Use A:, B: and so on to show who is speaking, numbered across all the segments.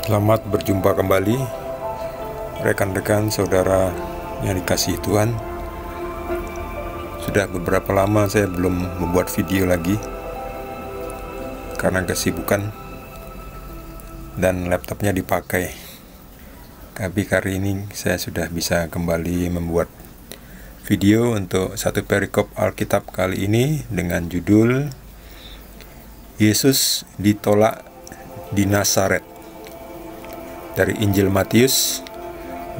A: Selamat berjumpa kembali rekan-rekan saudara yang dikasihi Tuhan. Sudah beberapa lama saya belum membuat video lagi karena kesibukan dan laptopnya dipakai. Tapi kali ini saya sudah bisa kembali membuat video untuk satu perikop Alkitab kali ini dengan judul Yesus ditolak di Nazaret, dari Injil Matius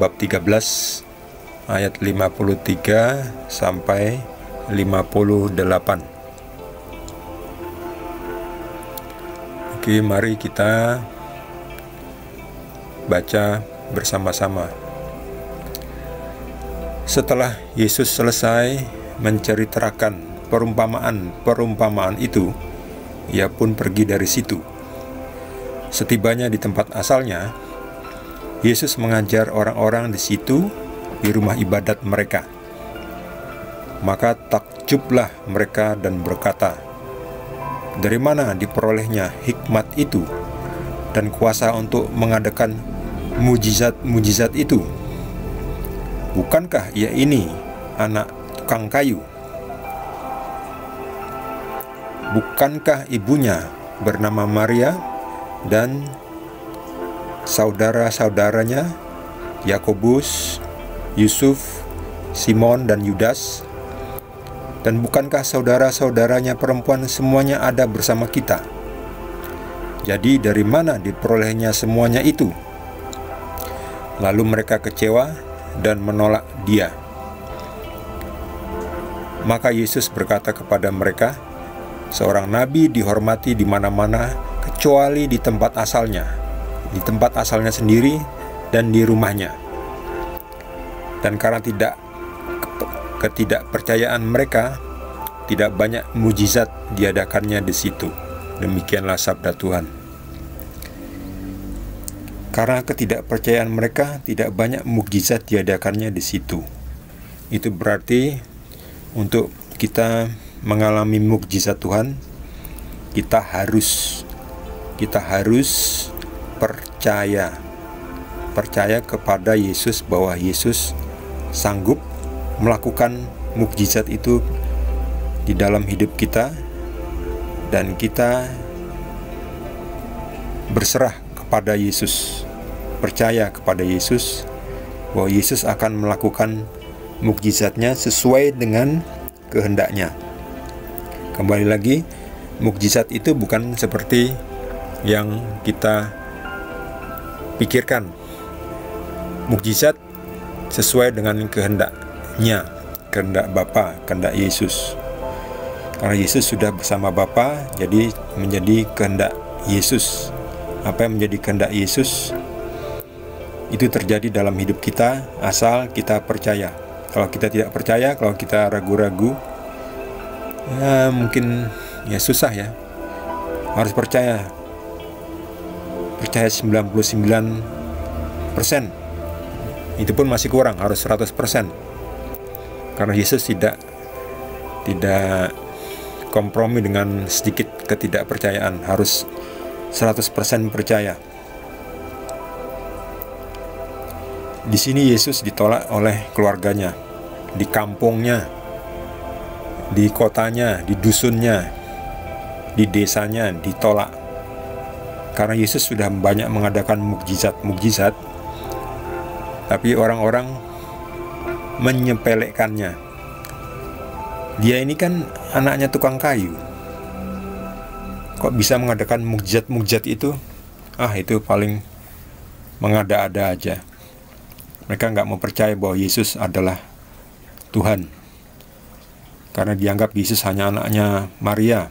A: bab 13 ayat 53 sampai 58. Oke, mari kita baca bersama-sama. Setelah Yesus selesai menceritakan perumpamaan itu, ia pun pergi dari situ. Setibanya di tempat asalnya, Yesus mengajar orang-orang di situ di rumah ibadat mereka. Maka takjublah mereka dan berkata, "Dari mana diperolehnya hikmat itu dan kuasa untuk mengadakan mujizat-mujizat itu? Bukankah ia ini anak tukang kayu? Bukankah ibunya bernama Maria dan saudara-saudaranya Yakobus, Yusuf, Simon, dan Yudas? Dan bukankah saudara-saudaranya perempuan semuanya ada bersama kita? Jadi dari mana diperolehnya semuanya itu?" Lalu mereka kecewa dan menolak Dia. Maka Yesus berkata kepada mereka, "Seorang nabi dihormati di mana-mana kecuali di tempat asalnya sendiri dan di rumahnya." Dan karena ketidakpercayaan mereka, tidak banyak mujizat diadakannya di situ. Demikianlah sabda Tuhan. Karena ketidakpercayaan mereka, tidak banyak mukjizat diadakannya di situ. Itu berarti untuk kita mengalami mukjizat Tuhan, kita harus percaya kepada Yesus, bahwa Yesus sanggup melakukan mukjizat itu di dalam hidup kita, dan kita berserah kepada Yesus, percaya kepada Yesus bahwa Yesus akan melakukan mukjizatnya sesuai dengan kehendaknya. Kembali lagi, mukjizat itu bukan seperti yang kita pikirkan. Mukjizat sesuai dengan kehendaknya, kehendak Bapa, kehendak Yesus. Karena Yesus sudah bersama Bapa, jadi menjadi kehendak Yesus. Apa yang menjadi kehendak Yesus itu terjadi dalam hidup kita asal kita percaya. Kalau kita tidak percaya, kalau kita ragu-ragu, mungkin susah ya. Harus percaya 99%. Itu pun masih kurang, harus 100%. Karena Yesus tidak kompromi dengan sedikit ketidakpercayaan, harus 100% percaya. Di sini Yesus ditolak oleh keluarganya, di kampungnya, di kotanya, di dusunnya, di desanya ditolak. Karena Yesus sudah banyak mengadakan mukjizat, tapi orang-orang menyepelekannya. Dia ini kan anaknya tukang kayu, kok bisa mengadakan mukjizat itu? Itu paling mengada-ada aja. Mereka nggak mau percaya bahwa Yesus adalah Tuhan, karena dianggap Yesus hanya anaknya Maria,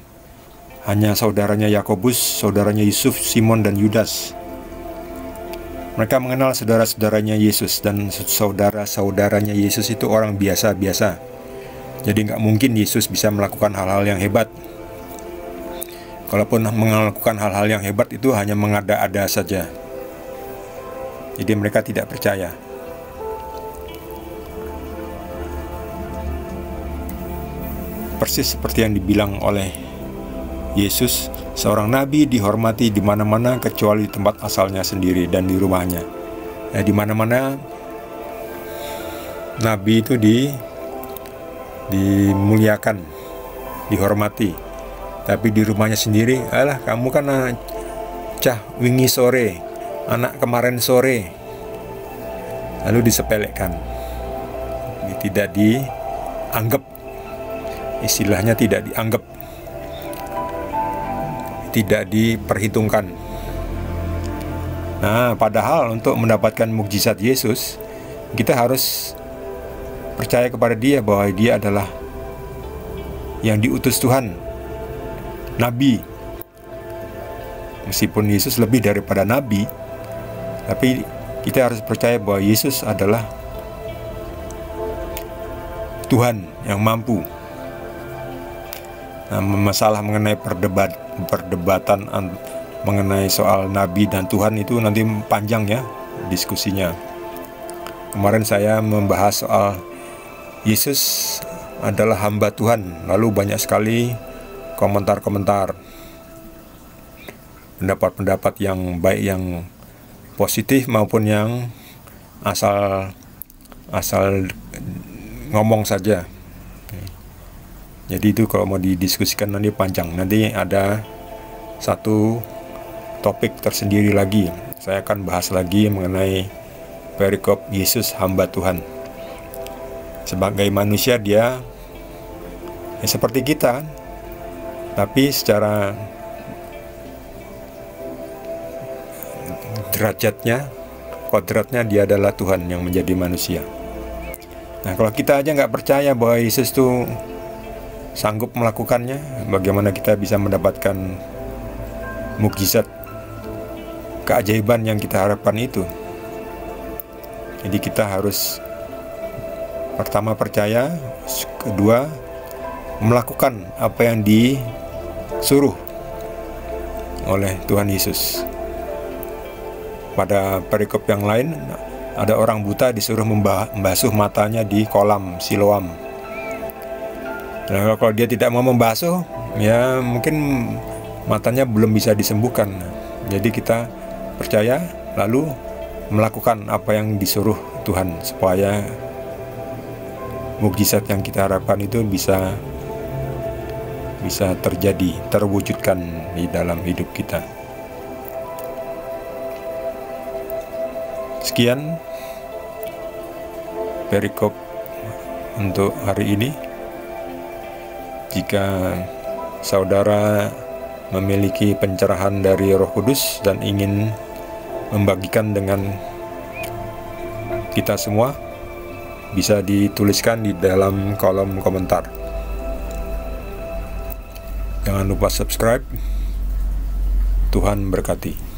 A: hanya saudaranya Yakobus, saudaranya Yusuf, Simon, dan Yudas. Mereka mengenal saudara-saudaranya Yesus, dan saudara-saudaranya Yesus itu orang biasa-biasa. Jadi nggak mungkin Yesus bisa melakukan hal-hal yang hebat. Kalaupun melakukan hal-hal yang hebat, itu hanya mengada-ada saja. Jadi mereka tidak percaya. Persis seperti yang dibilang oleh Yesus Seorang nabi dihormati di mana-mana kecuali di tempat asalnya sendiri dan di rumahnya. Di mana-mana nabi itu dimuliakan, dihormati. Tapi di rumahnya sendiri, alah kamu kan cah wingi sore, anak kemarin sore, lalu disepelekan, tidak dianggap, istilahnya tidak dianggap, tidak diperhitungkan. Nah, padahal untuk mendapatkan mukjizat Yesus, kita harus percaya kepada Dia bahwa Dia adalah yang diutus Tuhan, nabi. Meskipun Yesus lebih daripada nabi, tapi kita harus percaya bahwa Yesus adalah Tuhan yang mampu. Nah, masalah mengenai perdebatan mengenai soal nabi dan Tuhan itu nanti panjang ya diskusinya. Kemarin saya membahas soal Yesus adalah hamba Tuhan, lalu banyak sekali komentar-komentar, pendapat-pendapat yang baik, yang positif maupun yang asal ngomong saja. Jadi itu kalau mau didiskusikan nanti panjang. Nanti ada satu topik tersendiri lagi. Saya akan bahas lagi mengenai perikop Yesus hamba Tuhan. Sebagai manusia dia seperti kita, tapi secara derajatnya, kodratnya dia adalah Tuhan yang menjadi manusia. Nah, kalau kita aja nggak percaya bahwa Yesus itu sanggup melakukannya, bagaimana kita bisa mendapatkan mukjizat, keajaiban yang kita harapkan itu? Jadi kita harus pertama percaya, kedua melakukan apa yang disuruh oleh Tuhan Yesus. Pada perikop yang lain, ada orang buta disuruh membasuh matanya di kolam Siloam. Nah, kalau dia tidak mau membasuh, ya mungkin matanya belum bisa disembuhkan. Jadi kita percaya lalu melakukan apa yang disuruh Tuhan supaya mukjizat yang kita harapkan itu bisa terjadi, terwujudkan di dalam hidup kita. Sekian perikop untuk hari ini. Jika saudara memiliki pencerahan dari Roh Kudus dan ingin membagikan dengan kita semua, bisa dituliskan di dalam kolom komentar. Jangan lupa subscribe. Tuhan berkati.